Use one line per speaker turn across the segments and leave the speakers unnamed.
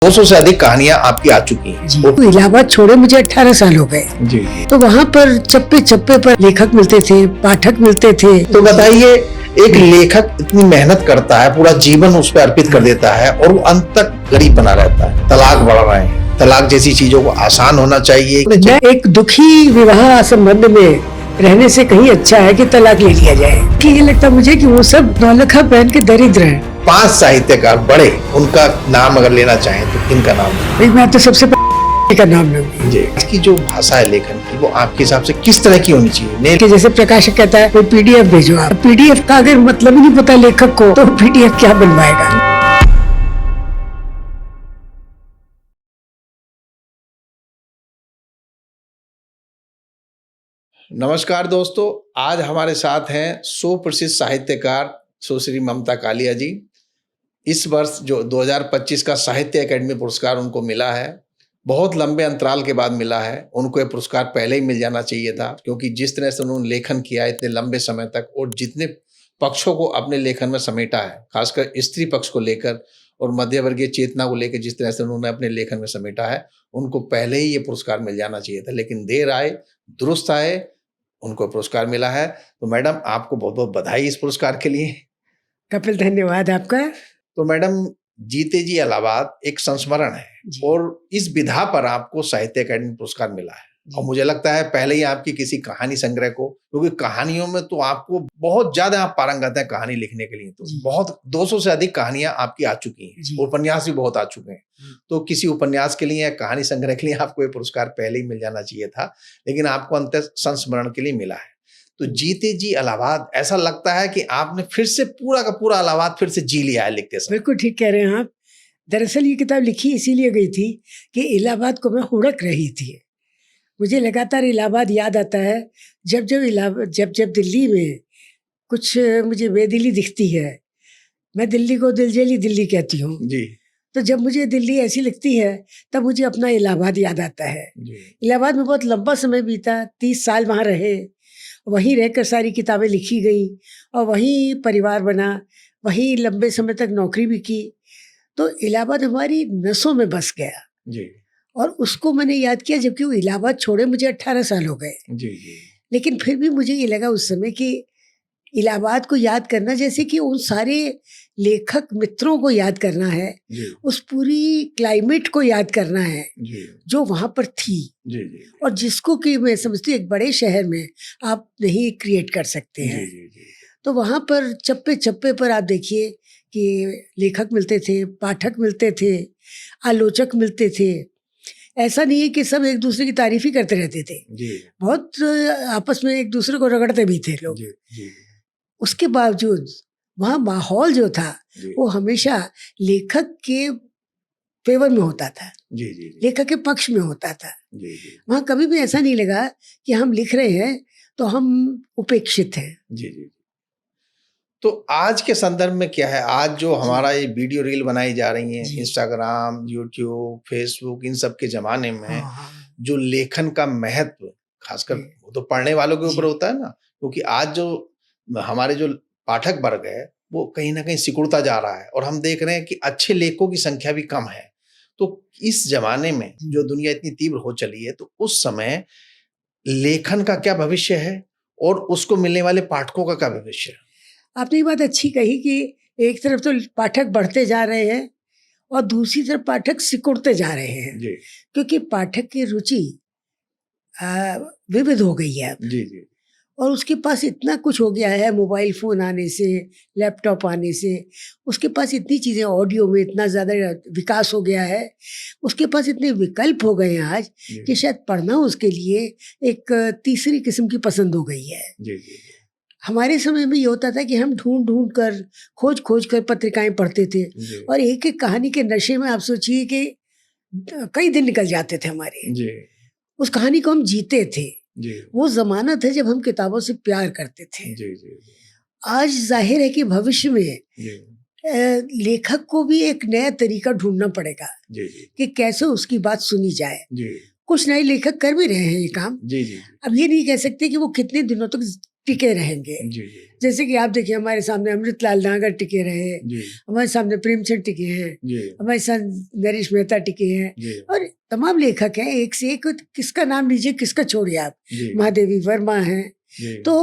200 से अधिक कहानियां आपकी आ चुकी हैं।
जी। तो इलाहाबाद छोड़े मुझे 18 साल हो गए
जी।
तो वहाँ पर चप्पे चप्पे पर लेखक मिलते थे, पाठक मिलते थे।
तो बताइए, एक लेखक इतनी मेहनत करता है, पूरा जीवन उस पर अर्पित कर देता है और वो अंत तक गरीब बना रहता है। तलाक बढ़ रहे हैं, तलाक जैसी चीजों को आसान होना चाहिए।
मैं एक दुखी विवाह संबंध में रहने से कहीं अच्छा है कि तलाक ले लिया जाए। कि ये लगता मुझे कि वो सब नौलखा पहन के दरिद्र हैं।
5 साहित्यकार बड़े, उनका नाम अगर लेना चाहें तो किनका नाम?
मैं तो सबसे पहले का नाम लूंगी।
जी। इसकी जो भाषा है लेखन की, वो आपके हिसाब से किस तरह की होनी चाहिए?
कि जैसे प्रकाशक कहता है कोई पीडीएफ भेजो। आप पीडीएफ का अगर मतलब ही नहीं पता लेखक को तो पीडीएफ क्या बनवाएगा।
नमस्कार दोस्तों, आज हमारे साथ हैं सुप्रसिद्ध साहित्यकार सुश्री ममता कालिया जी। इस वर्ष जो 2025 का साहित्य अकादमी पुरस्कार उनको मिला है, बहुत लंबे अंतराल के बाद मिला है। उनको ये पुरस्कार पहले ही मिल जाना चाहिए था, क्योंकि जिस तरह से उन्होंने लेखन किया इतने लंबे समय तक और जितने पक्षों को अपने लेखन में समेटा है, खासकर स्त्री पक्ष को लेकर और मध्यवर्गीय चेतना को लेकर जिस तरह से उन्होंने अपने लेखन में समेटा है, उनको पहले ही ये पुरस्कार मिल जाना चाहिए था। लेकिन देर आए दुरुस्त आए, उनको पुरस्कार मिला है। तो मैडम, आपको बहुत बहुत बधाई इस पुरस्कार के लिए।
कपिल, धन्यवाद आपका।
तो मैडम, जीते जी इलाहाबाद एक संस्मरण है और इस विधा पर आपको साहित्य अकादमी पुरस्कार मिला है। और मुझे लगता है पहले ही आपकी किसी कहानी संग्रह को, क्योंकि कहानियों में तो आपको बहुत ज्यादा आप पारंगत हैं कहानी लिखने के लिए। तो बहुत 200 से अधिक कहानियां आपकी आ चुकी हैं, उपन्यास भी बहुत आ चुके हैं। तो किसी उपन्यास के लिए या कहानी संग्रह के लिए आपको ये पुरस्कार पहले ही मिल जाना चाहिए था, लेकिन आपको अंत संस्मरण के लिए मिला है। तो जीते जी इलाहाबाद, ऐसा लगता है कि आपने फिर से पूरा का पूरा इलाहाबाद फिर से जी लिया है लिखते समय।
बिल्कुल ठीक कह रहे हैं आप। दरअसल ये किताब लिखी इसीलिए गई थी कि इलाहाबाद को मैं हुड़क रही थी। मुझे लगातार इलाहाबाद याद आता है। जब जब दिल्ली में कुछ मुझे बेदिली दिखती है, मैं दिल्ली को दिलजैली दिल्ली कहती हूँ
जी।
तो जब मुझे दिल्ली ऐसी लगती है तब मुझे अपना इलाहाबाद याद आता है। इलाहाबाद में बहुत लंबा समय बीता, 30 साल वहाँ रहे। वहीं रहकर सारी किताबें लिखी गई और वहीं परिवार बना, वहीं लंबे समय तक नौकरी भी की। तो इलाहाबाद हमारी नसों में बस गया
जी।
और उसको मैंने याद किया, जबकि वो इलाहाबाद छोड़े मुझे 18 साल हो गए।
जी जी।
लेकिन फिर भी मुझे ये लगा उस समय कि इलाहाबाद को याद करना जैसे कि उन सारे लेखक मित्रों को याद करना है, उस पूरी क्लाइमेट को याद करना है जो वहाँ पर थी।
जी जी।
और जिसको कि मैं समझती हूँ एक बड़े शहर में आप नहीं क्रिएट कर सकते हैं। तो वहाँ पर चप्पे चप्पे पर आप देखिए कि लेखक मिलते थे, पाठक मिलते थे, आलोचक मिलते थे। ऐसा नहीं है कि सब एक दूसरे की तारीफ ही करते रहते थे। बहुत आपस में एक दूसरे को रगड़ते भी थे लोग। उसके बावजूद वहाँ माहौल जो था वो हमेशा लेखक के फेवर में होता था। लेखक के पक्ष में होता था। वहाँ कभी भी ऐसा नहीं लगा कि हम लिख रहे हैं तो हम उपेक्षित हैं।
तो आज के संदर्भ में क्या है? आज जो हमारा ये वीडियो रील बनाई जा रही है, इंस्टाग्राम, यूट्यूब, फेसबुक, इन सब के जमाने में जो लेखन का महत्व, खासकर वो तो पढ़ने वालों के ऊपर होता है ना, क्योंकि आज जो हमारे जो पाठक वर्ग है वो कहीं ना कहीं सिकुड़ता जा रहा है और हम देख रहे हैं कि अच्छे लेखकों की संख्या भी कम है। तो इस जमाने में जो दुनिया इतनी तीव्र हो चली है, तो उस समय लेखन का क्या भविष्य है और उसको मिलने वाले पाठकों का क्या भविष्य है?
आपने ये बात अच्छी कही कि एक तरफ तो पाठक बढ़ते जा रहे हैं और दूसरी तरफ पाठक सिकुड़ते जा रहे हैं। क्योंकि पाठक की रुचि विविध हो गई है। जी। और उसके पास इतना कुछ हो गया है, मोबाइल फ़ोन आने से, लैपटॉप आने से, उसके पास इतनी चीज़ें, ऑडियो में इतना ज़्यादा विकास हो गया है, उसके पास इतने विकल्प हो गए हैं आज कि शायद पढ़ना उसके लिए एक तीसरी किस्म की पसंद हो गई है। हमारे समय में ये होता था कि हम ढूंढ कर, खोज कर पत्रिकाएं पढ़ते थे और एक एक कहानी के नशे में आप सोचिए कि कई दिन निकल जाते थे हमारे। उस कहानी को हम जीते थे। वो जमाना था जब हम किताबों से प्यार करते थे। आज जाहिर है कि भविष्य में लेखक को भी एक नया तरीका ढूंढना पड़ेगा कि कैसे उसकी बात सुनी जाए। कुछ नए लेखक कर भी रहे हैं ये काम। अब ये नहीं कह सकते कि वो कितने दिनों तक टिके रहेंगे।
जी जी
जैसे कि आप देखिए, हमारे सामने अमृतलाल नागर टिके रहे,
जी
हमारे सामने प्रेमचंद टिके हैं,
जी
हमारे साथ नरेश मेहता टिके हैं,
जी
और तमाम लेखक हैं, एक से एक। किसका नाम लीजिए, किसका छोड़िए आप।
जी
महादेवी वर्मा हैं।
जी
तो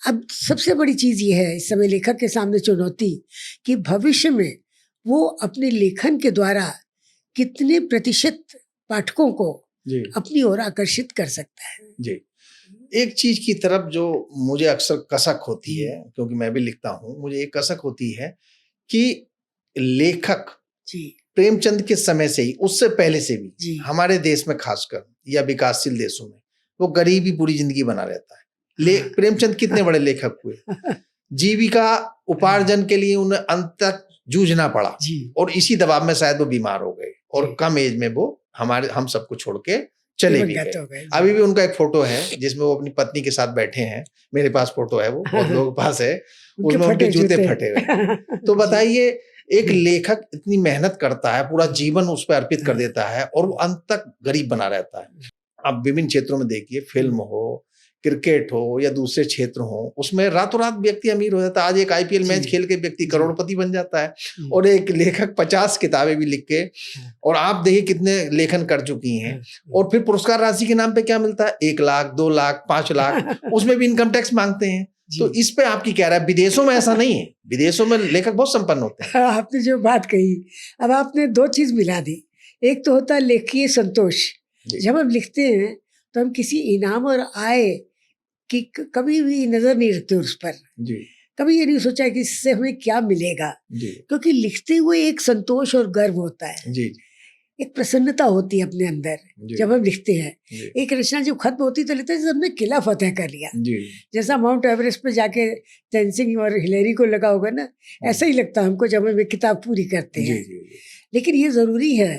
अब सबसे बड़ी चीज ये है इस समय लेखक के सामने चुनौती, कि भविष्य में वो अपने लेखन के द्वारा कितने प्रतिशत पाठकों को
जी
अपनी ओर आकर्षित कर सकता है।
जी। एक चीज की तरफ जो मुझे अक्सर कसक होती है, क्योंकि मैं भी लिखता हूँ, मुझे एक कसक होती है कि लेखक
जी
प्रेमचंद के समय से ही, उससे पहले से भी
जी
हमारे देश में खासकर या विकासशील देशों में वो गरीबी पूरी जिंदगी बना रहता है। प्रेमचंद कितने बड़े लेखक हुए, जीविका उपार्जन के लिए उन्हें अंत तक जूझना पड़ा,
जी
और इसी दबाव में शायद वो बीमार हो गए और
जी।
कम एज में वो हम सबको छोड़ के चले भी
दिवंगत
गए।
हो गए।
अभी भी उनका एक फोटो है जिसमें वो अपनी पत्नी के साथ बैठे हैं, मेरे पास फोटो है, वो बहुत लोगों के पास है,
उनके
उसमें उनके
फटे
जूते
जूते।
फटे हुए हैं। तो बताइए, एक लेखक इतनी मेहनत करता है, पूरा जीवन उस पर अर्पित कर देता है, और वो अंत तक गरीब बना रहता है। आप विभिन्न क्षेत्रों में देखिए, फिल्म हो, क्रिकेट हो या दूसरे क्षेत्र हो, उसमें रातों रात व्यक्ति अमीर हो जाता है। आज एक आईपीएल मैच खेल के व्यक्ति करोड़पति बन जाता है, और एक लेखक 50 किताबें भी लिख के, और आप देखिए कितने लेखन कर चुकी हैं, और फिर पुरस्कार राशि के नाम पे क्या मिलता है, 1 लाख, 2 लाख, 5 लाख, उसमें भी इनकम टैक्स मांगते हैं। तो इस पे आपकी क्या राय है? विदेशों में ऐसा नहीं है, विदेशों में लेखक बहुत संपन्न होते हैं।
आपने जो बात कही, अब आपने दो चीज मिला दी। एक तो होता है लेखकीय संतोष। जब हम लिखते हैं तो हम किसी इनाम और आय की कभी भी नजर नहीं रखते उस पर।
जी
कभी ये नहीं सोचा कि इससे हमें क्या मिलेगा,
जी
क्योंकि लिखते हुए एक संतोष और गर्व होता है,
जी
एक प्रसन्नता होती है अपने अंदर
जी
जब हम लिखते हैं।
जी
एक रचना जब खत्म होती तो लगता है जैसे हमने किला फतेह कर लिया,
जी
जैसा माउंट एवरेस्ट पे जाके तेनसिंग और हिलेरी को लगा होगा ना, ऐसा ही लगता है हमको जब हम एक किताब पूरी करते
जी
हैं।
जी
लेकिन ये जरूरी है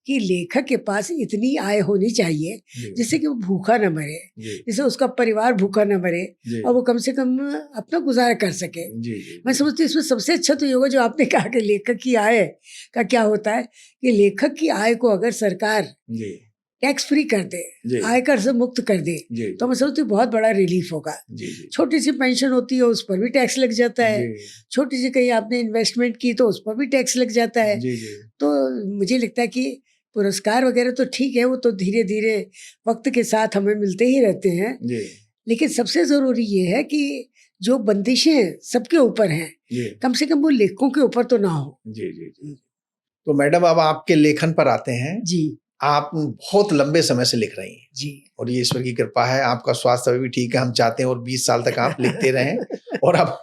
कि लेखक के पास इतनी आय होनी चाहिए जिससे कि वो भूखा न मरे,
जी
जिससे उसका परिवार भूखा न मरे,
जी
और वो कम से कम अपना गुजारा कर सके।
जी
मैं समझती हूँ इसमें सबसे अच्छा तो ये होगा जो आपने कहा कि लेखक की आय का क्या होता है, कि लेखक की आय को अगर सरकार
जी
टैक्स फ्री कर दे,
जी
आयकर से मुक्त कर दे,
जी
तो मैं समझती हूँ बहुत बड़ा रिलीफ होगा।
जी जी
छोटी सी पेंशन होती है उस पर भी टैक्स लग जाता है,
जी
छोटी सी कहीं आपने इन्वेस्टमेंट की तो उस पर भी टैक्स लग जाता है।
जी जी
तो मुझे लगता है कि पुरस्कार वगैरह तो ठीक है, वो तो धीरे धीरे वक्त के साथ हमें मिलते ही रहते हैं,
जी
लेकिन सबसे ज़रूरी ये है कि जो बंदिशें सबके ऊपर हैं,
जी
कम से कम वो लेखकों के ऊपर तो ना हो।
जी जी जी। तो मैडम, अब आपके लेखन पर आते हैं।
जी
आप बहुत लंबे समय से लिख रही हैं,
जी
और ये ईश्वर की कृपा है, आपका स्वास्थ्य अभी भी ठीक है, हम चाहते हैं और 20 साल तक आप लिखते रहें, और अब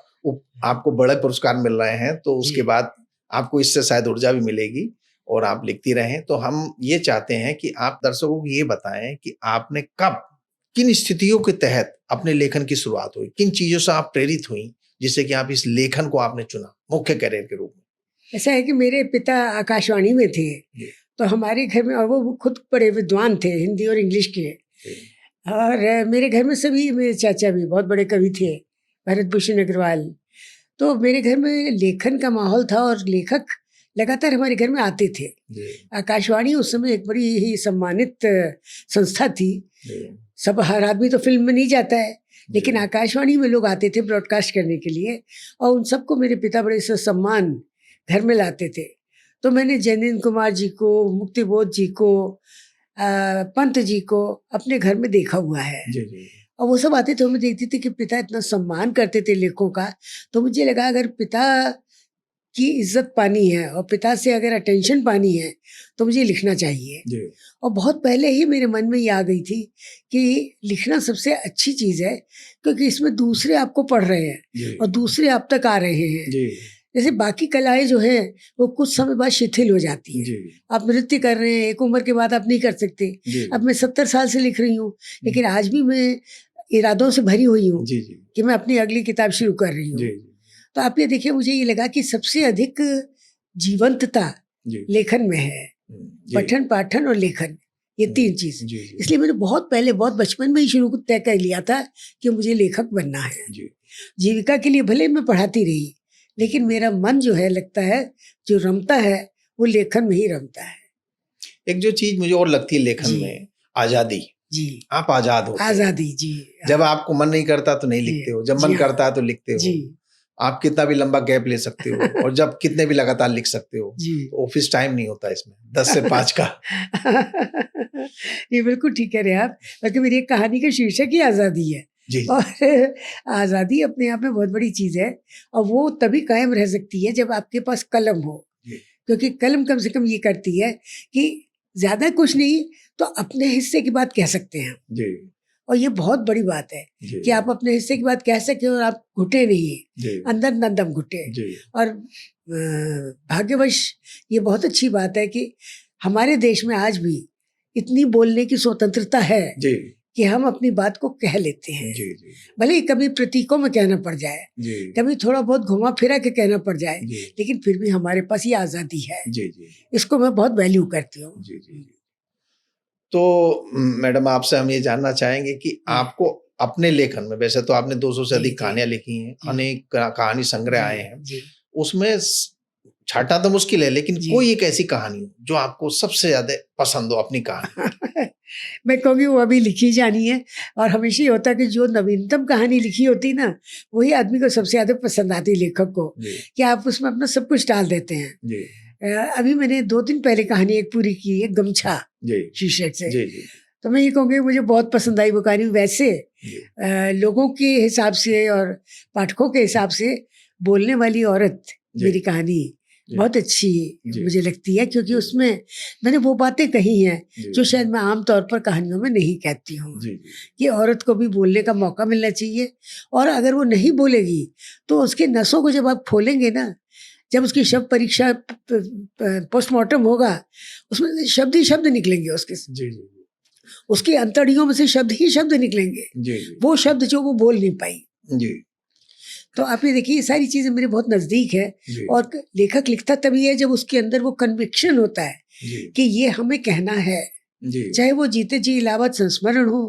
आपको बड़े पुरस्कार मिल रहे हैं, तो उसके
जी।
बाद आपको इससे शायद ऊर्जा भी मिलेगी और आप लिखती रहें। तो हम ये चाहते हैं कि आप दर्शकों को ये बताएं कि आपने कब, किन स्थितियों के तहत अपने लेखन की शुरुआत हुई, किन चीजों से आप प्रेरित हुई जिससे कि आप इस लेखन को आपने चुना मुख्य करियर के रूप में।
ऐसा है कि मेरे पिता आकाशवाणी में थे,
जी
तो हमारे घर में, और वो खुद बड़े विद्वान थे, हिंदी और इंग्लिश के।
जी
और मेरे घर में सभी, मेरे चाचा भी बहुत बड़े कवि थे, भरत भूषण अग्रवाल। तो मेरे घर में लेखन का माहौल था और लेखक लगातार हमारे घर में आते थे।
जी
आकाशवाणी उस समय एक बड़ी ही सम्मानित संस्था थी।
जी
सब, हर आदमी तो फिल्म में नहीं जाता है, लेकिन
जी
आकाशवाणी में लोग आते थे ब्रॉडकास्ट करने के लिए, और उन सबको मेरे पिता बड़े से सम्मान घर में लाते थे। तो मैंने जैनेन्द्र कुमार जी को, मुक्तिबोध जी को, पंत जी को अपने घर में देखा हुआ है।
जी जी
और वो सब आते थे, मैं देखती थी कि पिता इतना सम्मान करते थे लेखों का। तो मुझे लगा अगर पिता की इज्जत पानी है और पिता से अगर अटेंशन पानी है तो मुझे लिखना चाहिए।
जी
और बहुत पहले ही मेरे मन में ये आ गई थी कि लिखना सबसे अच्छी चीज़ है, क्योंकि इसमें दूसरे आपको पढ़ रहे हैं
जी
और दूसरे आप तक आ रहे हैं।
जी
जैसे बाकी कलाएं जो हैं वो कुछ समय बाद शिथिल हो जाती है।
जी
आप नृत्य कर रहे हैं, एक उम्र के बाद आप नहीं कर सकते।
जी
अब मैं 70 साल से लिख रही हूँ, लेकिन आज भी मैं इरादों से भरी हुई हूँ
जी जी
कि मैं अपनी अगली किताब शुरू कर रही
जी
हूँ। तो आप ये देखिए, मुझे ये लगा कि सबसे अधिक जीवंतता
जी
लेखन में है।
जी
पठन, पाठन और लेखन, ये तीन चीज।
जी जी
इसलिए मैंने बहुत पहले, बहुत बचपन में ही शुरू तय कर लिया था कि मुझे लेखक बनना है।
जी
जीविका के लिए भले मैं पढ़ाती रही, लेकिन मेरा मन जो है, लगता है जो रमता है वो लेखन में ही रमता है।
एक जो चीज मुझे और लगती है लेखन
जी।
में, आजादी।
जी।
आप आजाद होते हो।
आजादी जी।
जब आपको मन नहीं करता तो नहीं
जी,
लिखते हो, जब
जी
मन
हाँ,
करता है तो लिखते हो।
जी
आप कितना भी लंबा गैप ले सकते हो और जब कितने भी लगातार लिख सकते हो।
जी।
तो ऑफिस टाइम नहीं होता इसमें 10 से 5 का।
ये बिल्कुल ठीक कह रहे हैं आप, बल्कि मेरी एक कहानी का शीर्षक ही आज़ादी है।
जी,
और आज़ादी अपने आप में बहुत बड़ी चीज़ है, और वो तभी कायम रह सकती है जब आपके पास कलम हो,
जी,
क्योंकि कलम कम से कम ये करती है कि ज़्यादा कुछ नहीं तो अपने हिस्से की बात कह सकते हैं,
जी,
और ये बहुत बड़ी बात है
जी,
कि आप अपने हिस्से की बात कह सकें और आप घुटे नहीं,
जी,
अंदर न दम घुटे।
जी,
और भाग्यवश ये बहुत अच्छी बात है कि हमारे देश में आज भी इतनी बोलने की स्वतंत्रता है
जी,
कि हम अपनी बात को कह लेते हैं,
जी, जी,
भले ही कभी प्रतीकों में कहना पड़ जाए,
जी,
कभी थोड़ा बहुत घुमा फिरा के कहना पड़ जाए,
जी,
लेकिन फिर भी हमारे पास ये आज़ादी है।
जी, जी,
इसको मैं बहुत वैल्यू करती हूँ।
जी, जी। तो मैडम आपसे हम ये जानना चाहेंगे कि आपको अपने लेखन में, वैसे तो आपने 200 से
जी,
अधिक
जी,
कहानियां लिखी हैं,
जी,
अनेक कहानी संग्रह आए हैं,
जी,
उसमें छांटना तो मुश्किल है, लेकिन
जी।
कोई एक ऐसी कहानी हो जो आपको सबसे ज्यादा पसंद हो अपनी कहानी।
मैं कहूँगी वो अभी लिखी जानी है, और हमेशा ये होता है कि जो नवीनतम कहानी लिखी होती ना, वही आदमी को सबसे ज़्यादा पसंद आती है, लेखक को,
जी,
कि आप उसमें अपना सब कुछ डाल देते हैं।
जी,
अभी मैंने 2 दिन पहले कहानी एक पूरी की है, गमछा
जी,
शीर्षक से।
जी, जी,
तो मैं ये कहूँगी मुझे बहुत पसंद आई वो कहानी। वैसे
जी,
लोगों के हिसाब से और पाठकों के हिसाब से बोलने वाली औरत
जी,
मेरी कहानी
जी,
बहुत अच्छी
जी,
मुझे लगती है, क्योंकि
जी,
उसमें मैंने वो बातें कही हैं
जी,
जो शायद मैं आम तौर पर कहानियों में नहीं कहती हूँ,
जी, जी,
कि औरत को भी बोलने का मौका मिलना चाहिए, और अगर वो नहीं बोलेगी तो उसके नसों को जब आप खोलेंगे ना, जब उसकी शव परीक्षा पोस्टमार्टम होगा, उसमें शब्द ही शब्द निकलेंगे
जी, जी,
उसकी अंतड़ियों में से शब्द ही शब्द निकलेंगे,
जी,
वो शब्द जो वो बोल नहीं पाई।
जी,
तो आप ये देखिए, ये सारी चीज़ें मेरे बहुत नज़दीक है,
जी,
और लेखक लिखता तभी है जब उसके अंदर वो कन्विक्शन होता है
जी,
कि ये हमें कहना है,
जी,
चाहे वो जीते जी इलाहाबाद संस्मरण हो,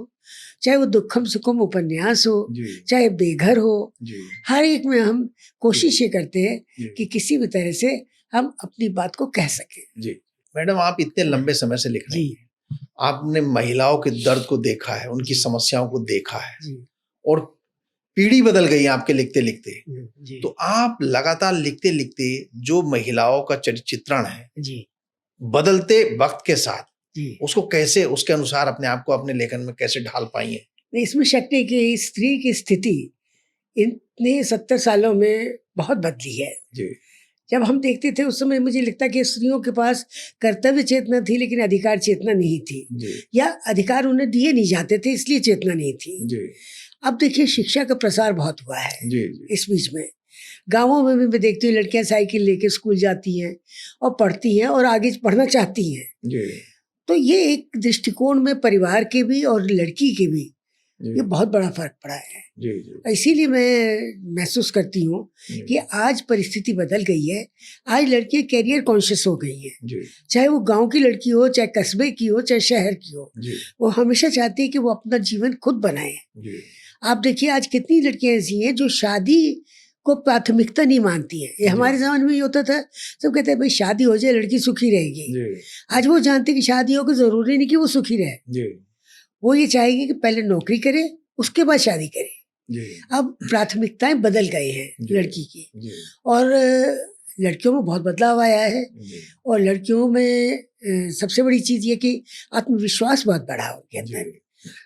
चाहे वो दुखम सुखम उपन्यास हो,
जी,
चाहे बेघर हो,
जी,
हर एक में हम कोशिश ये करते हैं
जी,
कि किसी भी तरह से हम अपनी बात को कह सकें।
जी। मैडम आप इतने लंबे समय से लिख रही
जी,
हैं, आपने महिलाओं के दर्द को देखा है, उनकी समस्याओं को देखा है,
जी,
और पीढ़ी बदल गई है आपके लिखते-लिखते।
जी,
तो आप लगातार लिखते-लिखते जो महिलाओं का चित्रण है,
जी,
बदलते वक़्त के साथ,
जी।
उसको कैसे उसके अनुसार अपने आप को अपने लेखन में कैसे ढाल पाई हैं?
नहीं, इसमें शक नहीं कि स्त्री की स्थिति इतने 70 सालों में बहुत बदली है।
जी,
जब हम देखते थे उस समय मुझे लगता कि स्त्रियों के पास कर्तव्य चेतना थी, लेकिन अधिकार चेतना नहीं थी,
जी,
या अधिकार उन्हें दिए नहीं जाते थे इसलिए चेतना नहीं थी।
जी,
अब देखिए शिक्षा का प्रसार बहुत हुआ है
जी, जी,
इस बीच में। गाँवों में भी मैं देखती हूँ लड़कियाँ साइकिल लेके स्कूल जाती हैं और पढ़ती हैं और आगे पढ़ना चाहती हैं।
जी,
तो ये एक दृष्टिकोण में परिवार के भी और लड़की के भी
जी,
ये बहुत बड़ा फ़र्क पड़ा है।
जी, जी,
इसीलिए मैं महसूस करती हूँ कि आज परिस्थिति बदल गई है। आज लड़कियाँ करियर कॉन्शियस हो गई हैं।
जी,
चाहे वो गाँव की लड़की हो, चाहे कस्बे की हो, चाहे शहर की हो।
जी,
वो हमेशा चाहती है कि वो अपना जीवन खुद बनाएँ।
जी,
आप देखिए आज कितनी लड़कियाँ ऐसी हैं जो शादी को प्राथमिकता नहीं मानती हैं। ये हमारे ज़माने में ये होता था, सब कहते हैं भाई शादी हो जाए लड़की सुखी रहेगी।
जी,
आज वो जानते हैं कि शादी हो के ज़रूरी नहीं कि वो सुखी रहे।
जी,
वो ये चाहेगी कि पहले नौकरी करे, उसके बाद शादी करे।
जी,
अब प्राथमिकताएँ बदल गई हैं
जी,
लड़की की,
जी,
और लड़कियों में बहुत बदलाव आया है,
जी,
और लड़कियों में सबसे बड़ी चीज़ ये कि आत्मविश्वास बहुत बढ़ा है उनके
जी,
अंदर।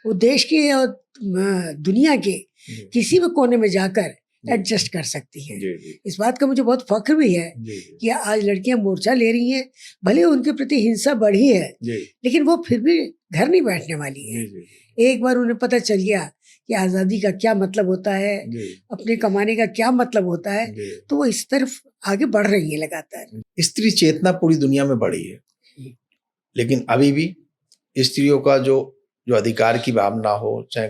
वो देश के और दुनिया के
जी,
किसी भी कोने में जाकर
जी,
एडजस्ट कर सकती हैं।
जी, जी,
इस बात का मुझे बहुत फ़ख्र भी है
जी,
कि आज लड़कियां मोर्चा ले रही हैं। भले उनके प्रति हिंसा बढ़ी है,
जी,
लेकिन वो फिर भी घर नहीं बैठने वाली
जी,
है।
जी,
एक बार उन्हें पता चल गया कि आज़ादी का क्या मतलब होता है,
जी,
अपने कमाने का क्या मतलब होता है,
जी।
तो वो इस तरफ आगे बढ़ रही है लगातार।
स्त्री चेतना पूरी दुनिया में बढ़ी है, लेकिन अभी भी स्त्रियों का जो जो अधिकार की भावना हो, चाहे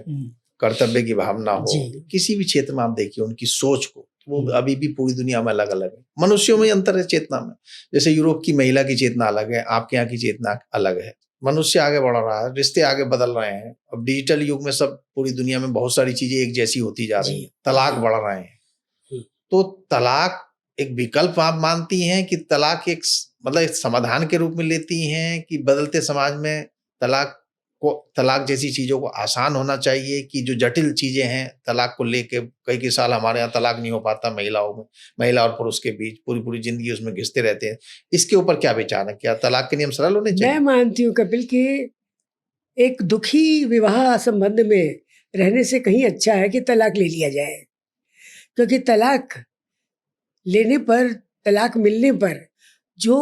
कर्तव्य की भावना हो,
जी।
किसी भी क्षेत्र में आप देखिए उनकी सोच को, वो
हम्म।
अभी भी पूरी दुनिया में अलग अलग है। मनुष्यों में ही अंतर है चेतना में। जैसे यूरोप की महिला की चेतना अलग है, आपके यहाँ की चेतना अलग है। मनुष्य आगे बढ़ रहा है, रिश्ते आगे बदल रहे हैं। अब डिजिटल युग में सब पूरी दुनिया में बहुत सारी चीजें एक जैसी होती जा रही
जी।
हैं, तलाक बढ़ रहे हैं।
हम्म।
तो तलाक एक विकल्प आप मानती हैं कि तलाक एक मतलब एक समाधान के रूप में लेती हैं कि बदलते समाज में तलाक को तलाक जैसी चीजों को आसान होना चाहिए कि जो जटिल चीजें हैं तलाक को लेके कई साल हमारे यहाँ तलाक नहीं हो पाता महिलाओं में, महिला और पुरुष के बीच पूरी पूरी जिंदगी उसमें घिसते रहते हैं, इसके ऊपर क्या विचार है? क्या तलाक के नियम सरल होने
मैं
चाहिए?
मानती हूँ कपिल कि एक दुखी विवाह संबंध में रहने से कहीं अच्छा है कि तलाक ले लिया जाए, क्योंकि तलाक लेने पर, तलाक मिलने पर जो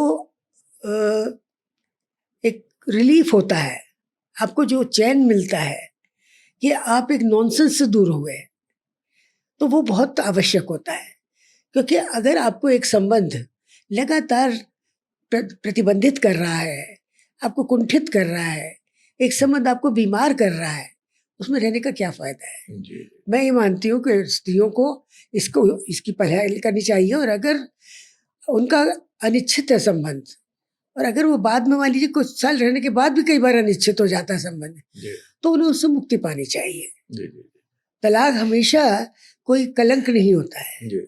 एक रिलीफ होता है, आपको जो चैन मिलता है कि आप एक नॉनसेंस से दूर हो गए, तो वो बहुत आवश्यक होता है। क्योंकि अगर आपको एक संबंध लगातार प्रतिबंधित कर रहा है, आपको कुंठित कर रहा है, एक संबंध आपको बीमार कर रहा है, उसमें रहने का क्या फायदा है?
जी
मैं ये मानती हूँ कि स्त्रियों को इसकी पढ़ाई करनी चाहिए, और अगर उनका अनिश्चित है संबंध, और अगर वो बाद में मान लीजिए कुछ साल रहने के बाद भी कई बार अनिश्चित हो जाता है संबंध, तो उन्हें उससे मुक्ति पानी चाहिए।
जी
तलाक हमेशा कोई कलंक नहीं होता है,
जी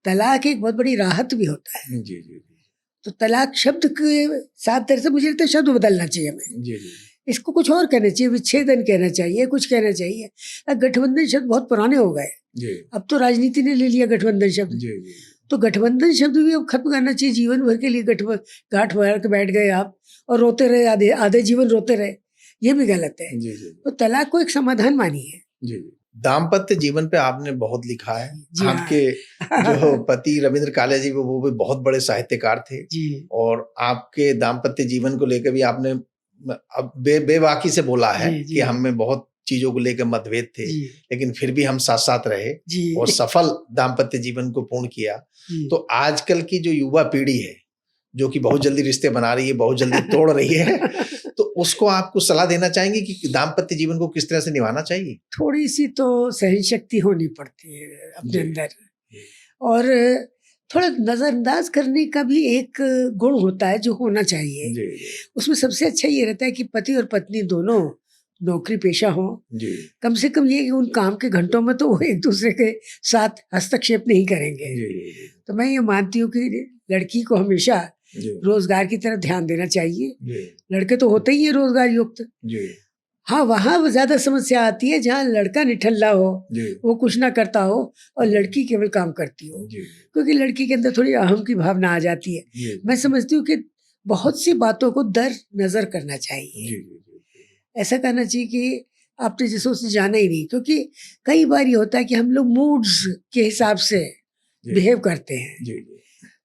तलाक एक बहुत बड़ी राहत भी होता है।
जी जी
तो तलाक शब्द के साथ तरह से मुझे लगता है शब्द बदलना चाहिए हमें,
जी जी
इसको कुछ और कहना चाहिए, विच्छेदन कहना चाहिए, कुछ कहना चाहिए। अब गठबंधन शब्द बहुत पुराने हो गए,
जी
अब तो राजनीति ने ले लिया गठबंधन शब्द।
जी जी
तो गठबंधन शब्द भी अब खत्म करना चाहिए। जीवन भर के लिए गांठ मार के बैठ गए आप और रोते रहे, आधे आधे जीवन रोते रहे, ये भी गलत है।
जी जी
तो तलाक को एक समाधान मानिए।
जी। दाम्पत्य जीवन पे आपने बहुत लिखा है।
जी हाँ।
आपके जो पति रविंद्र कालिया जी वो भी बहुत बड़े साहित्यकार थे,
जी
और आपके दाम्पत्य जीवन को लेकर भी आपने अब बेबाकी से बोला है
जी, जी।
कि हम में बहुत चीजों को लेकर मतभेद थे,
जी
लेकिन फिर भी हम साथ साथ रहे
जी
और सफल दाम्पत्य जीवन को पूर्ण किया।
जी।
तो आजकल की जो युवा पीढ़ी है जो कि बहुत जल्दी रिश्ते बना रही है, बहुत जल्दी तोड़ रही है, तो उसको आप कुछ सलाह देना चाहेंगे कि दाम्पत्य जीवन को किस तरह से निभाना चाहिए?
थोड़ी सी तो सहन शक्ति होनी पड़ती है अपने
जी,
अंदर,
जी।
और थोड़ा नजरअंदाज करने का भी एक गुण होता है जो होना चाहिए।
जी जी
उसमें सबसे अच्छा ये रहता है कि पति और पत्नी दोनों नौकरी पेशा हो,
जी
कम से कम ये कि उन काम के घंटों में तो वो एक दूसरे के साथ हस्तक्षेप नहीं करेंगे।
जी जी
तो मैं ये मानती हूँ कि लड़की को हमेशा
जी
रोजगार की तरफ ध्यान देना चाहिए।
जी
लड़के तो होते ही है रोजगार युक्त।
जी
हाँ, वहाँ ज्यादा समस्या आती है जहाँ लड़का निठल्ला हो,
जी
वो कुछ ना करता हो और लड़की केवल काम करती हो,
जी
क्योंकि लड़की के अंदर थोड़ी अहम की भावना आ जाती है।
जी
मैं समझती हूँ कि बहुत सी बातों को दर नजर करना चाहिए।
जी जी
ऐसा करना चाहिए कि आपने जैसे उसने जाना ही नहीं, क्योंकि कई बार ये होता है कि हम लोग मूड्स के हिसाब से बिहेव करते हैं।
जी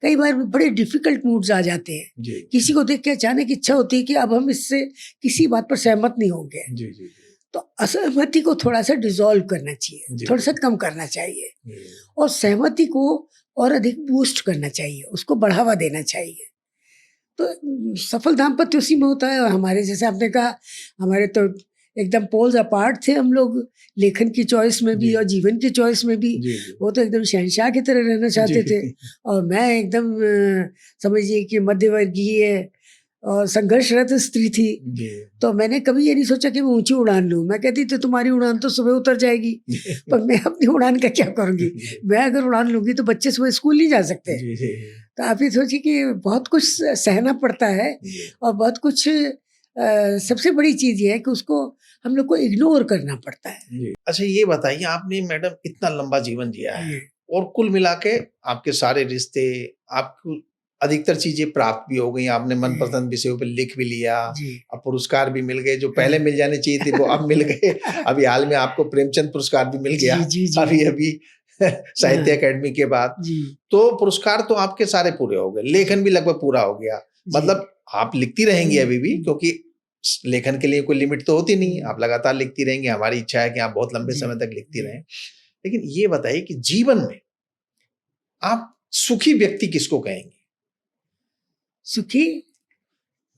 कई बार बड़े डिफिकल्ट मूड्स आ जाते हैं,
जी
किसी को देख के अचानक इच्छा होती है कि अब हम इससे किसी बात पर सहमत नहीं होंगे,
जी जी
तो असहमति को थोड़ा सा डिसॉल्व करना चाहिए,
जी।
थोड़ा सा कम करना चाहिए,
जी
और सहमति को और अधिक बूस्ट करना चाहिए, उसको बढ़ावा देना चाहिए। तो सफल दाम्पत्य उसी में होता है। और हमारे जैसे आपने कहा, हमारे तो एकदम पोल्स अपार्ट थे हम लोग, लेखन की चॉइस में भी
जी।
और जीवन की चॉइस में भी।
जी
वो तो एकदम शहंशाह की तरह रहना चाहते थे, और मैं एकदम समझिए कि मध्यवर्गीय और संघर्षरत स्त्री थी।
जी
तो मैंने कभी ये नहीं सोचा कि मैं ऊंची उड़ान लूँ। मैं कहती थी तुम्हारी उड़ान तो सुबह उतर जाएगी, पर मैं अपनी उड़ान का क्या करूँगी? मैं अगर उड़ान लूँगी तो बच्चे सुबह स्कूल नहीं जा सकते।
जी जी
तो आप ये सोचिए कि बहुत कुछ सहना पड़ता है, और बहुत कुछ सबसे बड़ी चीज़ ये है कि उसको हम लोग को इग्नोर करना पड़ता है।
जी। अच्छा ये बताइए, आपने मैडम इतना लंबा जीवन जिया है
जी
और कुल मिला के आपके सारे रिश्ते, आपको अधिकतर चीजें प्राप्त भी हो गई, आपने मनपसंद विषयों पर लिख भी लिया,
जी
अब पुरस्कार भी मिल गए, जो पहले मिल जाने चाहिए थे वो अब मिल गए। अभी हाल में आपको प्रेमचंद पुरस्कार भी मिल गया,
जी जी
अभी अभी साहित्य अकेडमी के बाद।
जी
तो पुरस्कार तो आपके सारे पूरे हो गए, लेखन भी लगभग पूरा हो गया,
जी।
मतलब आप लिखती रहेंगी अभी भी, क्योंकि लेखन के लिए कोई लिमिट तो होती नहीं, आप लगातार लिखती रहेंगी। हमारी इच्छा है कि आप बहुत लंबे
जी,
समय तक लिखती
जी।
रहें। लेकिन ये बताइए कि जीवन में आप सुखी व्यक्ति किसको कहेंगे?
सुखी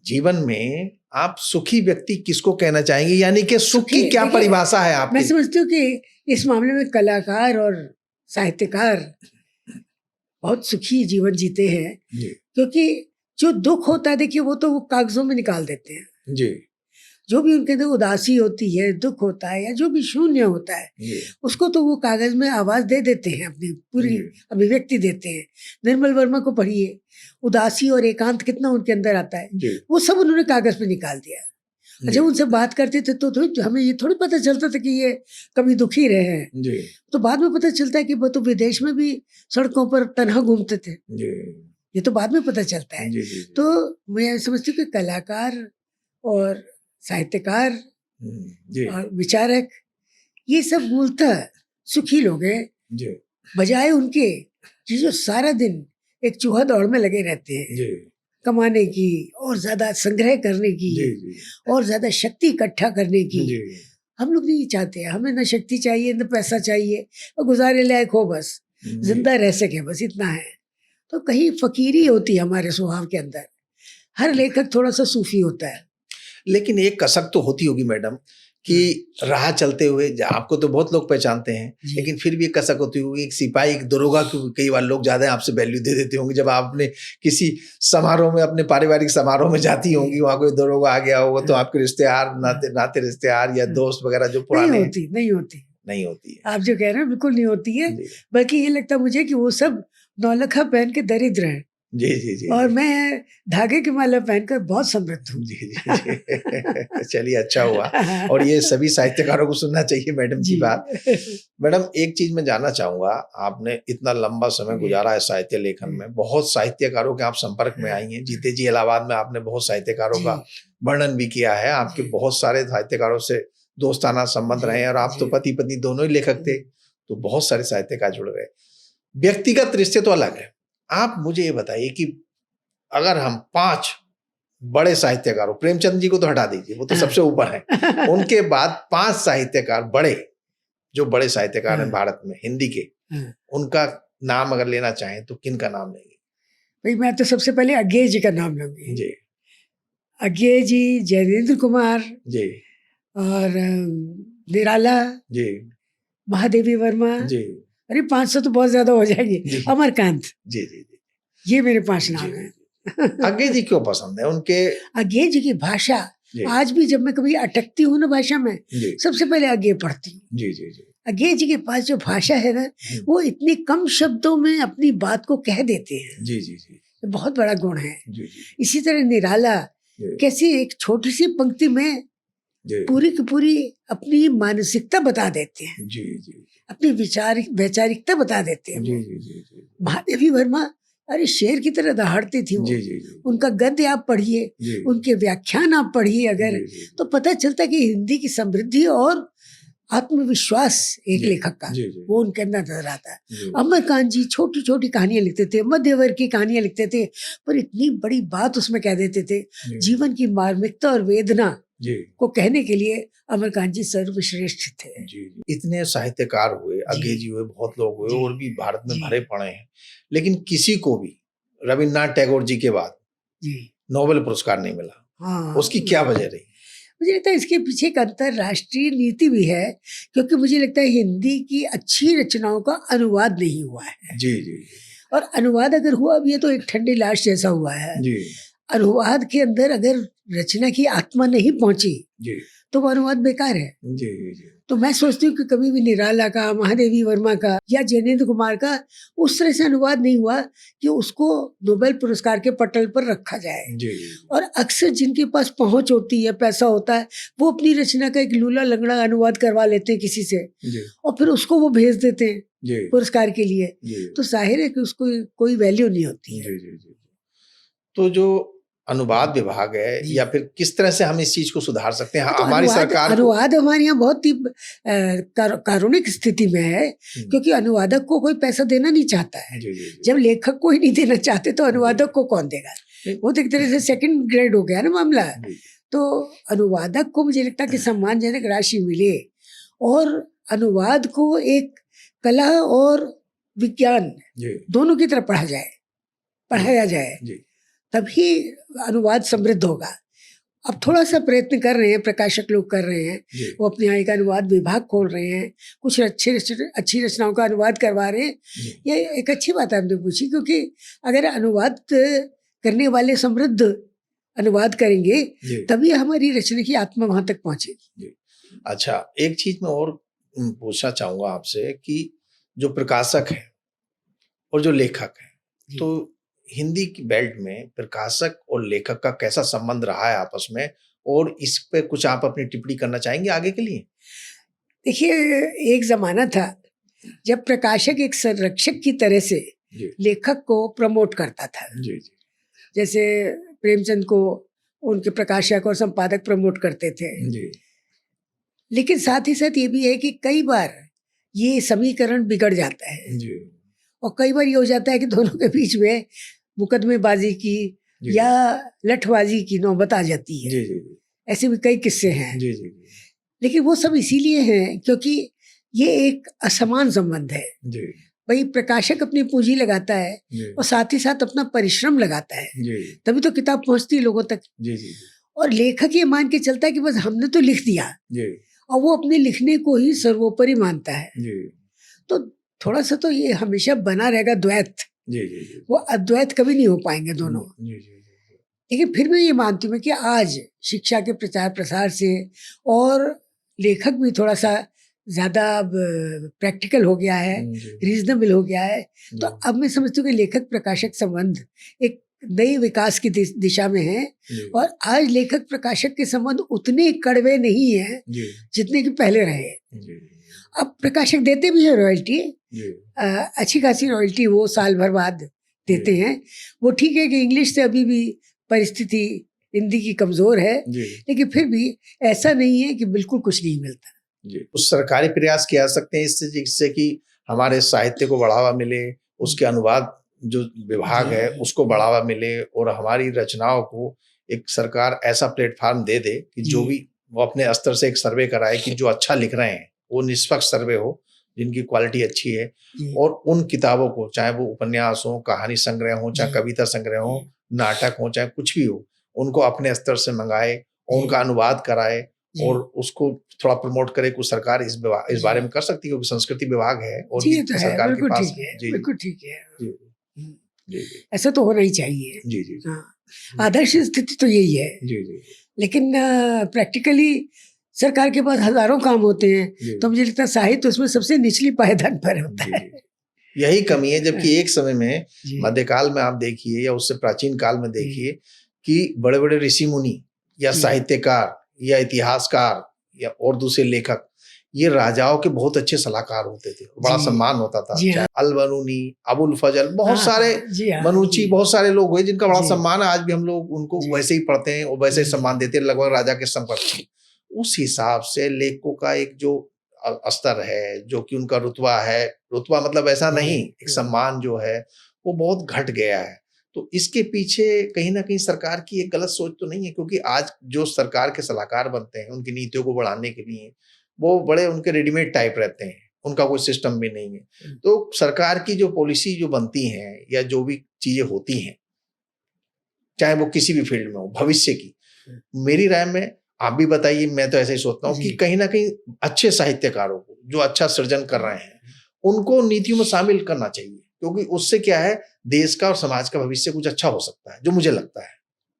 जीवन में आप सुखी व्यक्ति किसको कहना चाहेंगे, यानी कि सुख की
सुखी,
क्या
देखिए,
परिभाषा है
मैं
आपकी?
समझती हूँ कि इस मामले में कलाकार और साहित्यकार बहुत सुखी जीवन जीते हैं,
जी
क्योंकि जो दुख होता है देखिए वो तो वो कागजों में निकाल देते हैं।
जी
जो भी उनके अंदर उदासी होती है, दुख होता है, या जो भी शून्य होता है,
जी
उसको तो वो कागज में आवाज दे देते हैं, अपनी पूरी
जी।
अभिव्यक्ति देते हैं। निर्मल वर्मा को पढ़िए, उदासी और एकांत कितना उनके अंदर आता है,
जी
वो सब उन्होंने कागज पे निकाल दिया। जब उनसे बात करते थे तो हमें ये थोड़ी पता चलता था कि ये कभी दुखी रहे हैं।
जी
तो बाद में पता चलता है कि वो तो विदेश में भी सड़कों पर तन्हा घूमते थे।
जी
ये तो बाद में पता चलता है।
जी जी
तो मैं समझती हूँ कि कलाकार और साहित्यकार
जी
और विचारक ये सब मूलतः सुखी लोग हैं,
जी
बजाय उनके कि जो सारा दिन एक चूहा दौड़ में लगे रहते हैं
जी
कमाने की और ज्यादा संग्रह करने की
जी जी
और ज्यादा शक्ति इकट्ठा करने की।
जी
हम लोग नहीं चाहते, हमें ना शक्ति चाहिए न पैसा चाहिए, और गुजारे लायक हो, बस जिंदा रह सके, बस इतना है। तो कहीं फकीरी होती है हमारे स्वभाव के अंदर। हर लेखक थोड़ा सा सूफी होता है।
लेकिन एक कसक तो होती होगी मैडम कि राह चलते हुए आपको तो बहुत लोग पहचानते हैं,
जी।
लेकिन फिर भी एक कसक होती होगी, एक सिपाही, एक दरोगा को कई बार लोग ज्यादा आपसे वैल्यू दे देते होंगे। जब आप अपने किसी समारोह में, अपने पारिवारिक समारोह में जाती होंगी, वहां कोई दरोगा आ गया होगा, तो आपके रिश्तेदार, नाते रिश्तेदार या दोस्त वगैरह जो पुराने
नहीं होती
नहीं होती है।
आप जो कह रहे हैं बिल्कुल नहीं होती है।
जी
बल्कि ये लगता है मुझे कि वो सब नौलखा पहन के दरिद्र हैं
जी जी जी
और मैं धागे की माला पहनकर बहुत समृद्ध हूँ।
जी जी जी चलिए, अच्छा हुआ। और ये सभी साहित्यकारों को सुनना चाहिए मैडम की बात। मैडम, एक चीज मैं जानना चाहूंगा, आपने इतना लंबा समय गुजारा है साहित्य लेखन में, बहुत साहित्यकारों के आप संपर्क में आई हैं। जीते जी इलाहाबाद में आपने बहुत साहित्यकारों का वर्णन भी किया है, आपके बहुत सारे साहित्यकारों से दोस्ताना संबंध रहे हैं, और आप तो पति पत्नी दोनों ही लेखक थे, तो बहुत सारे साहित्यकार जुड़ गए। व्यक्तिगत रिश्ते तो अलग है। आप मुझे ये बताइए कि अगर हम 5 बड़े साहित्यकारों, प्रेमचंद जी को तो हटा दीजिए, वो तो सबसे ऊपर है, उनके बाद 5 साहित्यकार बड़े, जो बड़े साहित्यकार हैं भारत में हिंदी के, उनका नाम अगर लेना चाहें तो किन का नाम लेंगे?
भाई मैं तो सबसे पहले अज्ञेय जी का नाम लूंगी।
जी
अज्ञेय जी, जयेंद्र कुमार
जी
और निराला
जी
महादेवी वर्मा।
जी
अरे 500 तो बहुत ज्यादा हो जाएंगे। अमरकांत,
जी जी जी
ये मेरे 5 नाम हैं।
अज्ञेय जी क्यों पसंद है? उनके
अज्ञेय जी की भाषा, आज भी जब मैं कभी अटकती हूँ ना भाषा में, सबसे पहले अज्ञेय पढ़ती हूँ।
जी जी जी
अज्ञेय जी के पास जो भाषा है ना, वो इतनी कम शब्दों में अपनी बात को कह देते हैं।
जी जी जी
बहुत बड़ा गुण है।
जी जी
इसी तरह निराला कैसी एक छोटी सी पंक्ति में पूरी की पूरी अपनी मानसिकता बता देते हैं,
जी जी
अपनी वैचारिकता बता देते हैं।
जी जी जी
महादेवी वर्मा, अरे शेर की तरह दहाड़ती थी वो।
जी जी जी
उनका गद्य आप पढ़िए, उनके व्याख्यान आप पढ़िए अगर, तो पता चलता कि हिंदी की समृद्धि और आत्मविश्वास एक लेखक का वो उनके अंदर नजर आता है। अमरकांत जी छोटी छोटी कहानियां लिखते थे, मध्य वर्ग की कहानियां लिखते थे, पर इतनी बड़ी बात उसमें कह देते थे। जीवन की मार्मिकता और वेदना को कहने के लिए अमरकांत जी सर्वश्रेष्ठ थे।
इतने साहित्यकार हुए, अज्ञेय जी हुए, बहुत लोग हुए और भी भारत में भरे पड़े हैं, लेकिन किसी को भी रविन्द्रनाथ टैगोर जी के बाद नोबेल पुरस्कार नहीं मिला। उसकी क्या वजह रही?
मुझे लगता है इसके पीछे एक अंतरराष्ट्रीय नीति भी है, क्योंकि मुझे लगता है हिंदी की अच्छी रचनाओं का अनुवाद नहीं हुआ है।
जी जी
और अनुवाद अगर हुआ भी है तो एक ठंडी लाश जैसा हुआ है।
जी
अनुवाद के अंदर अगर रचना की आत्मा नहीं पहुंची
जी
तो वो अनुवाद बेकार है।
जी जी
तो मैं सोचती हूँ कि कभी भी निराला का, महादेवी वर्मा का या जयेंद्र कुमार का उस तरह से अनुवाद नहीं हुआ कि उसको नोबेल पुरस्कार के पटल पर रखा जाए।
जी
और अक्सर जिनके पास पहुंच होती है, पैसा होता है, वो अपनी रचना का एक लूला लंगड़ा अनुवाद करवा लेते हैं किसी से और फिर उसको वो भेज देते हैं पुरस्कार के लिए। तो जाहिर है कि उसको कोई वैल्यू नहीं होती है।
तो जो अनुवाद विभाग है, या फिर किस तरह से हम इस चीज को सुधार सकते हैं?
तो
हमारी सरकार
अनुवाद हमारे यहाँ बहुत ही कारुणिक स्थिति में है, क्योंकि अनुवादक को कोई पैसा देना नहीं चाहता है। जब लेखक को ही नहीं देना चाहते तो अनुवादक को कौन देगा? वो तो एक तरह से सेकंड ग्रेड हो गया ना मामला। तो अनुवादक को मुझे लगता है कि सम्मानजनक राशि मिले और अनुवाद को एक कला और विज्ञान दोनों की तरफ पढ़ाया जाए, तभी अनुवाद समृद्ध होगा। अब थोड़ा सा प्रयत्न कर रहे हैं, प्रकाशक लोग कर रहे हैं, वो अपने यहाँ एक अनुवाद विभाग खोल रहे हैं, कुछ अच्छी रचनाओं का अनुवाद करवा रहे हैं। ये एक अच्छी बात आपने पूछी, क्योंकि अगर अनुवाद करने वाले समृद्ध अनुवाद करेंगे तभी हमारी रचना की आत्मा वहां तक पहुंचेगी।
अच्छा, एक चीज मैं और पूछना चाहूंगा आपसे कि जो प्रकाशक है और जो लेखक है, तो हिंदी की बेल्ट में प्रकाशक और लेखक का कैसा संबंध रहा है आपस में, और इस पे कुछ आप अपनी टिप्पणी करना चाहेंगे आगे के लिए?
देखिए, एक जमाना था जब प्रकाशक एक संरक्षक की तरह से
जी
लेखक को प्रमोट करता था।
जी जी
जैसे प्रेमचंद को उनके प्रकाशक और संपादक प्रमोट करते थे।
जी
लेकिन साथ ही साथ ये भी है कि कई बार ये समीकरण बिगड़ जाता है
जी
और कई बार ये हो जाता है कि दोनों के बीच में मुकदमेबाजी की
जी
या लठबाजी की नौबत आ जाती है।
जी जी
ऐसे भी कई किस्से हैं।
जी जी
लेकिन वो सब इसीलिए हैं क्योंकि ये एक असमान संबंध है।
जी
भाई प्रकाशक अपनी पूंजी लगाता है
जी
और साथ ही साथ अपना परिश्रम लगाता है,
जी
तभी तो किताब पहुंचती है लोगों तक।
जी जी
और लेखक ये मान के चलता है कि बस हमने तो लिख दिया,
जी
और वो अपने लिखने को ही सर्वोपरि मानता है।
जी
तो थोड़ा सा तो ये हमेशा बना रहेगा द्वैत,
जी जी
वो अद्वैत कभी नहीं हो पाएंगे दोनों।
जी जी
लेकिन फिर मैं ये मानती हूँ कि आज शिक्षा के प्रचार प्रसार से और लेखक भी थोड़ा सा ज़्यादा प्रैक्टिकल हो गया है, रीजनेबल हो गया है। तो अब मैं समझती हूँ कि लेखक प्रकाशक संबंध एक नई विकास की दिशा में है। और आज लेखक प्रकाशक के संबंध उतने कड़वे नहीं हैं जितने कि पहले रहे। अब प्रकाशक देते भी हैं रॉयल्टी, अच्छी खासी रॉयल्टी वो साल भर बाद देते हैं। वो ठीक है कि इंग्लिश से अभी भी परिस्थिति हिंदी की कमजोर है, लेकिन फिर भी ऐसा नहीं है कि बिल्कुल कुछ नहीं मिलता।
कुछ सरकारी प्रयास किया सकते हैं इससे, जिससे कि हमारे साहित्य को बढ़ावा मिले, उसके अनुवाद जो विभाग है उसको बढ़ावा मिले, और हमारी रचनाओं को एक सरकार ऐसा प्लेटफॉर्म दे दे कि जो भी वो अपने स्तर से एक सर्वे कराए कि जो अच्छा लिख रहे हैं वो निष्पक्ष सर्वे हो, जिनकी क्वालिटी अच्छी है, और उन किताबों को, चाहे वो उपन्यास हो, कहानी संग्रह हो, चाहे कविता संग्रह हो, नाटक हो, चाहे कुछ भी हो, उनको अपने स्तर से मंगाए और उनका अनुवाद कराए और उसको थोड़ा प्रमोट करे। कुछ सरकार इस बारे में कर सकती है, क्योंकि संस्कृति विभाग है और
तो
सरकार के पास
बिल्कुल ठीक है।
जी
ऐसा तो होना ही चाहिए।
जी जी
हाँ, आदर्श स्थिति तो यही है।
जी जी
लेकिन प्रैक्टिकली सरकार के पास हजारों काम होते हैं, तो मुझे लगता है साहित्य उसमें सबसे निचली पायदान पर होता है।
यही कमी है। जबकि एक समय में मध्यकाल में आप देखिए या उससे प्राचीन काल में देखिए कि बड़े बड़े ऋषि मुनि या साहित्यकार या इतिहासकार या और दूसरे लेखक, ये राजाओं के बहुत अच्छे सलाहकार होते थे, बड़ा सम्मान होता था। चाहे अल-बरूनी, अबुल फजल, बहुत सारे, मनुची, बहुत सारे लोग हुए जिनका बड़ा सम्मान है। आज भी हम लोग उनको वैसे ही पढ़ते हैं और वैसे ही सम्मान देते हैं, लगभग राजा के समकक्ष। उस हिसाब से लेखकों का एक जो स्तर है, जो कि उनका रुतबा है, रुतबा मतलब ऐसा नहीं, एक सम्मान जो है वो बहुत घट गया है। तो इसके पीछे कहीं ना कहीं सरकार की एक गलत सोच तो नहीं है, क्योंकि आज जो सरकार के सलाहकार बनते हैं उनकी नीतियों को बढ़ाने के लिए, वो बड़े उनके रेडीमेड टाइप रहते हैं, उनका कोई सिस्टम भी नहीं है। तो सरकार की जो पॉलिसी जो बनती है या जो भी चीजें होती हैं, चाहे वो किसी भी फील्ड में हो, भविष्य की, मेरी राय में, आप भी बताइए, मैं तो ऐसे ही सोचता हूँ कि कहीं ना कहीं अच्छे साहित्यकारों को जो अच्छा सृजन कर रहे हैं उनको नीतियों में शामिल करना चाहिए, क्योंकि उससे क्या है, देश का और समाज का भविष्य कुछ अच्छा हो सकता है, जो मुझे लगता है।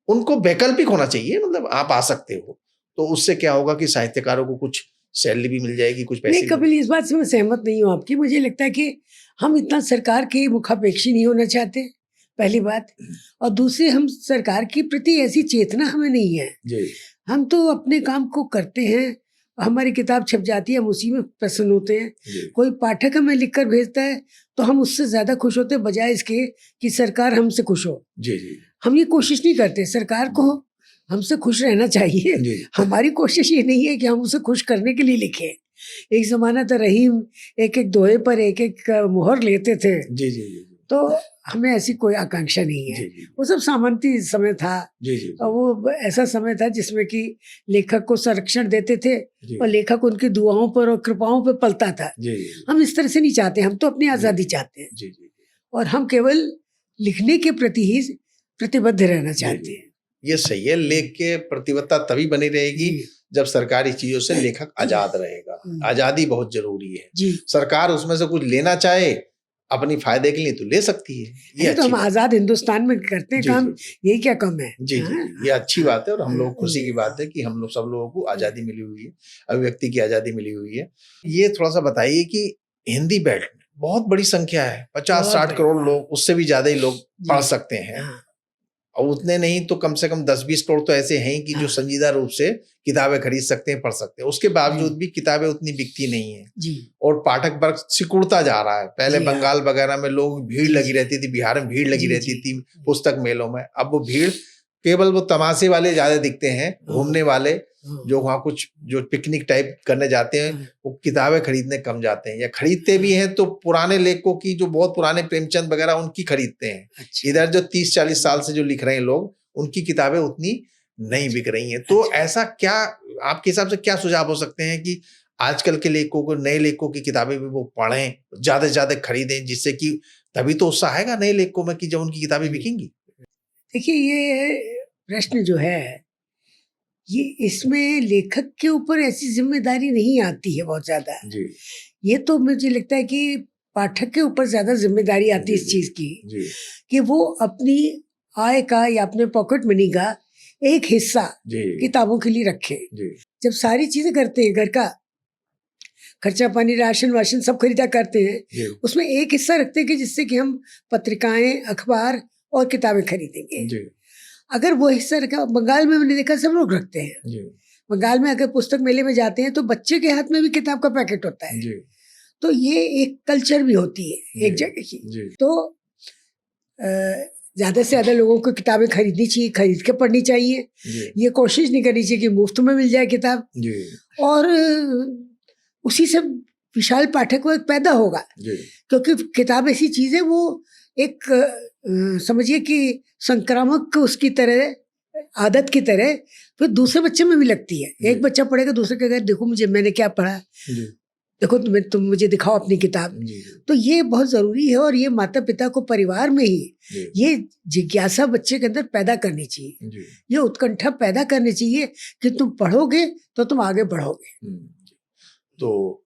उनको वैकल्पिक होना चाहिए, मतलब आप आ सकते हो तो उससे क्या होगा कि साहित्यकारों को कुछ सैलरी भी मिल जाएगी, कुछ पैसे।
नहीं कपिल, इस बात से मैं सहमत नहीं हूँ आपकी। मुझे लगता है कि हम इतना सरकार के मुखापेक्षी नहीं होना चाहते, पहली बात, और दूसरी, हम सरकार के प्रति ऐसी चेतना हमें नहीं है। हम तो अपने काम को करते हैं, हमारी किताब छप जाती है, हम उसी में प्रसन्न होते हैं। कोई पाठक हमें लिखकर भेजता है तो हम उससे ज्यादा खुश होते हैं, बजाय इसके कि सरकार हमसे खुश हो। हम ये कोशिश नहीं करते, सरकार को हमसे खुश रहना चाहिए। हमारी कोशिश ये नहीं है कि हम उसे खुश करने के लिए लिखें। एक जमाना था रहीम एक एक दोहे पर एक एक मुहर लेते थे, तो हमें ऐसी कोई आकांक्षा नहीं है। वो सब सामंती समय था, और वो ऐसा समय था जिसमें कि लेखक को संरक्षण देते थे और लेखक उनकी दुआओं पर और कृपाओं पर पलता था। हम इस तरह से नहीं चाहते, हम तो अपनी आज़ादी चाहते हैं, और हम केवल लिखने के प्रति ही प्रतिबद्ध रहना चाहते हैं।
ये सही है। लेख के प्रतिबद्धता तभी बनी रहेगी जब सरकारी चीजों से लेखक आजाद रहेगा। आजादी बहुत जरूरी है। सरकार उसमें से कुछ लेना चाहे अपनी फायदे के लिए तो ले सकती है, ये
तो हम आजाद हिंदुस्तान में करते हैं काम, यही क्या कम है।
ये अच्छी बात है, और हम लोग खुशी की बात है कि हम लोग सब लोगों को आजादी मिली हुई है, अभिव्यक्ति की आजादी मिली हुई है। ये थोड़ा सा बताइए कि हिंदी बेल्ट में बहुत बड़ी संख्या है, 50-60 करोड़ लोग, उससे भी ज्यादा ही लोग पढ़ सकते हैं। और उतने नहीं तो कम से कम 10-20 करोड़ तो ऐसे हैं कि जो संजीदा रूप से किताबें खरीद सकते हैं, पढ़ सकते हैं। उसके बावजूद भी किताबें उतनी बिकती नहीं है
जी
और पाठक वर्ग सिकुड़ता जा रहा है। पहले
जी, हाँ।
बंगाल वगैरह में लोग भीड़
जी,
लगी
जी।
रहती थी, बिहार में भीड़ लगी
जी,
रहती
जी।
थी पुस्तक मेलों में। अब वो भीड़ केवल वो तमाशे वाले ज्यादा दिखते हैं, घूमने वाले जो वहाँ कुछ जो पिकनिक टाइप करने जाते हैं वो किताबें खरीदने कम जाते हैं, या खरीदते भी हैं तो पुराने लेखकों की, जो बहुत पुराने प्रेमचंद वगैरह उनकी खरीदते हैं।
अच्छा।
इधर जो 30-40 साल से जो लिख रहे हैं लोग, उनकी किताबें उतनी नहीं बिक रही हैं। तो ऐसा क्या आपके हिसाब से क्या सुझाव हो सकते हैं कि आजकल के लेखकों को, नए लेखकों की किताबें भी वो पढ़ें, ज्यादा से ज्यादा खरीदें, जिससे कि तभी तो उत्साह आएगा नए लेखकों में कि जब उनकी किताबें बिकेंगी।
देखिए, ये प्रश्न जो है, ये इसमें लेखक के ऊपर ऐसी जिम्मेदारी नहीं आती है बहुत ज्यादा।
जी
ये तो मुझे लगता है कि पाठक के ऊपर ज्यादा जिम्मेदारी आती है इस चीज की,
जी
कि वो अपनी आय का या अपने पॉकेट मनी का एक हिस्सा
जी
किताबों के लिए रखे।
जी
जब सारी चीजें करते हैं, घर का खर्चा पानी, राशन वाशन सब खरीदा करते हैं,
जी
उसमें एक हिस्सा रखते हैं कि जिससे कि हम पत्रिकाएं, अखबार और किताबें खरीदेंगे।
जी
अगर वो हिस्सा रखा, बंगाल में मैंने देखा सब लोग रखते हैं।
जी
बंगाल में अगर पुस्तक मेले में जाते हैं तो बच्चे के हाथ में भी किताब का पैकेट होता है।
जी
तो ये एक कल्चर भी होती है एक
जी,
जगह की।
जी
तो ज़्यादा से ज़्यादा लोगों को किताबें खरीदनी चाहिए, खरीद के पढ़नी चाहिए।
जी
ये कोशिश नहीं करनी चाहिए कि मुफ्त में मिल जाए किताब।
जी
और उसी से विशाल पाठक वर्ग पैदा होगा,
जी
क्योंकि किताब ऐसी चीज़ है, वो एक समझिए कि संक्रामक उसकी तरह, आदत की तरह फिर दूसरे बच्चे में भी लगती है। एक बच्चा पढ़ेगा, दूसरे के घर देखो मुझे, मैंने क्या पढ़ा,
जी
देखो तुम मुझे दिखाओ अपनी किताब।
जी
तो ये बहुत ज़रूरी है, और ये माता पिता को परिवार में ही
जी
ये जिज्ञासा बच्चे के अंदर पैदा करनी चाहिए,
जी
ये उत्कंठा पैदा करनी चाहिए कि तुम पढ़ोगे तो तुम आगे बढ़ोगे।
तो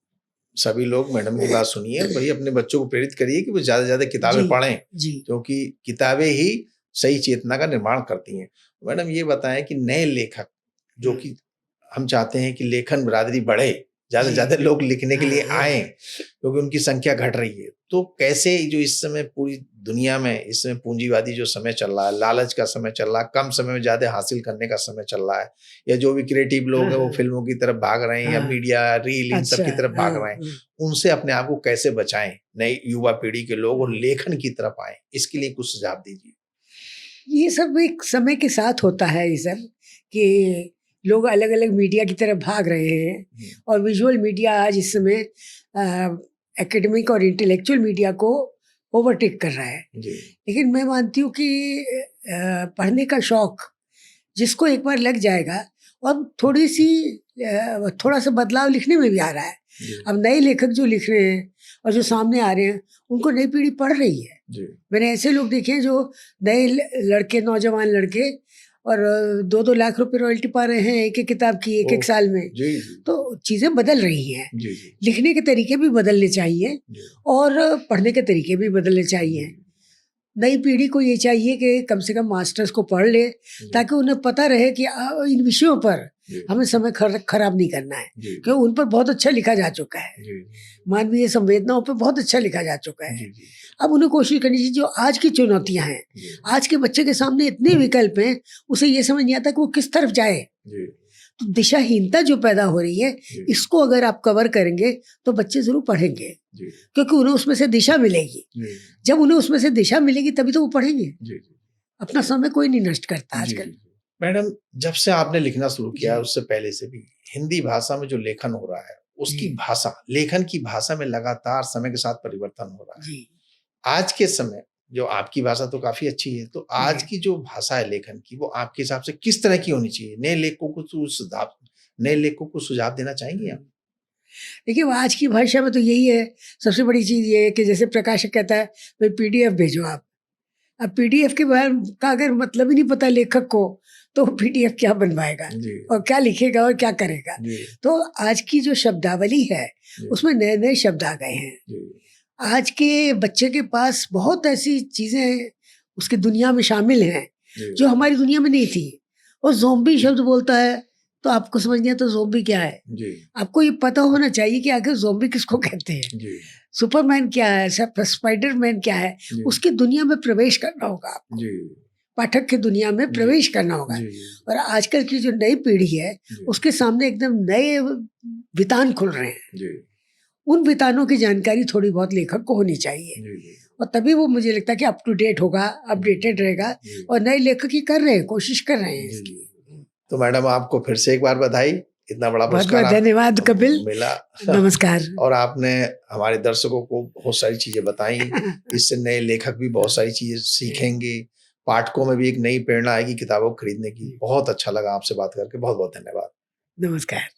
सभी लोग मैडम की बात सुनिए, वही अपने बच्चों को प्रेरित करिए कि वो ज्यादा से ज्यादा किताबें
जी
पढ़ें,
जी
क्योंकि किताबें ही सही चेतना का निर्माण करती हैं। मैडम ये बताएं कि नए लेखक जो कि हम चाहते हैं कि लेखन बिरादरी बढ़े, ज्यादा से
जी।
ज्यादा लोग लिखने के लिए
हाँ, हाँ।
आए, क्योंकि उनकी संख्या घट रही है। तो कैसे जो इस समय पूरी दुनिया में इस समय पूंजीवादी जो समय चल रहा है, लालच का समय चल रहा है, कम समय में ज्यादा हासिल करने का समय चल रहा है, या जो भी क्रिएटिव लोग हैं वो फिल्मों की तरफ भाग रहे हैं या
हाँ।
मीडिया रील इन सब की
अच्छा,
तरफ भाग रहे हैं, उनसे अपने आप को कैसे बचाएं, नई युवा पीढ़ी के लोग और लेखन की तरफ आए, इसके लिए कुछ सुझाव दीजिए।
ये सब एक समय के साथ होता है, ये सब कि लोग अलग अलग मीडिया की तरफ भाग रहे हैं, और विजुअल मीडिया आज इस समय एकेडमिक और इंटेलेक्चुअल मीडिया को ओवरटेक कर रहा है।
जी
लेकिन मैं मानती हूँ कि पढ़ने का शौक जिसको एक बार लग जाएगा, और थोड़ा सा बदलाव लिखने में भी आ रहा है।
जी
अब नए लेखक जो लिख रहे हैं और जो सामने आ रहे हैं, उनको नई पीढ़ी पढ़ रही है।
जी
मैंने ऐसे लोग देखे हैं जो नए लड़के, नौजवान लड़के, और 2-2 लाख रुपए रॉयल्टी पा रहे हैं एक एक किताब की, एक एक साल में।
जी
तो चीज़ें बदल रही हैं,
जी जी
लिखने के तरीके भी बदलने चाहिए
जी
और पढ़ने के तरीके भी बदलने चाहिए। नई पीढ़ी को ये चाहिए कि कम से कम मास्टर्स को पढ़ ले, ताकि उन्हें पता रहे कि इन विषयों पर हमें समय खराब नहीं करना है,
जी
क्योंकि उन पर बहुत अच्छा लिखा जा चुका है।
जी
मानवीय संवेदनाओं पर बहुत अच्छा लिखा जा चुका है।
जी जी
अब उन्हें कोशिश करनी चाहिए, जो आज की चुनौतियां हैं,
जी
आज के बच्चे के सामने इतने विकल्प हैं, उसे ये समझ नहीं आता कि वो किस तरफ जाए।
जी
तो दिशाहीनता जो पैदा हो रही है,
जी
इसको अगर आप कवर करेंगे तो बच्चे जरूर पढ़ेंगे,
जी
क्योंकि उन्हें उसमें से दिशा मिलेगी।
जी
जब उन्हें उसमें से दिशा मिलेगी तभी तो वो पढ़ेंगे।
जी
अपना समय कोई नहीं नष्ट करता
जी
आजकल।
जी। मैडम, जब से आपने लिखना शुरू किया,
जी।
उससे पहले से भी हिंदी भाषा में जो लेखन हो रहा है, उसकी
जी।
भाषा, लेखन की भाषा में लगातार समय के साथ परिवर्तन हो रहा है।
जी
आज के समय जो आपकी भाषा तो काफी अच्छी है, तो आज
जी।
की जो भाषा है लेखन की, वो आपके हिसाब से किस तरह की होनी चाहिए? नए लेखकों को सुझाव देना चाहेंगे आप?
देखिए, वो आज की भाषा में तो यही है, सबसे बड़ी चीज़ ये है कि जैसे प्रकाशक कहता है भाई पीडीएफ भेजो आप। अब पीडीएफ के बारे का अगर मतलब ही नहीं पता लेखक को, तो पीडीएफ क्या बनवाएगा
जी
और क्या लिखेगा और क्या करेगा।
जी
तो आज की जो शब्दावली है,
जी
उसमें नए नए शब्द आ गए हैं।
जी
आज के बच्चे के पास बहुत ऐसी चीज़ें उसकी दुनिया में शामिल हैं
जी
जो हमारी दुनिया में नहीं थी। और ज़ोंबी शब्द बोलता है तो आपको समझ नहीं आता ज़ोंबी क्या है।
जी
आपको ये पता होना चाहिए कि आखिर ज़ोंबी किसको कहते हैं,
जी
सुपरमैन क्या है, स्पाइडरमैन क्या है।
जी
उसकी दुनिया में प्रवेश करना होगा आपको।
जी
पाठक की दुनिया में प्रवेश करना होगा।
जी, जी,
और आजकल की जो नई पीढ़ी है
जी,
उसके सामने एकदम नए वितान खुल रहे हैं।
जी,
उन वितानों की जानकारी थोड़ी बहुत लेखक को होनी चाहिए,
जी, जी,
और तभी वो मुझे लगता है कि अप टू डेट होगा, अपडेटेड रहेगा।
जी,
और नए लेखक ही कर रहे हैं, कोशिश कर रहे हैं
जी,
इसकी।
जी। तो मैडम आपको फिर से एक बार बधाई, इतना बड़ा
बहुत
पुरस्कार
बहुत
आप
धन्यवाद कपिल,
मिला।
नमस्कार।
और आपने हमारे दर्शकों को बहुत सारी चीजें बताई, इससे नए लेखक भी बहुत सारी चीजें सीखेंगे, पाठकों में भी एक नई प्रेरणा आएगी किताबों को खरीदने की। बहुत अच्छा लगा आपसे बात करके, बहुत बहुत धन्यवाद।
नमस्कार।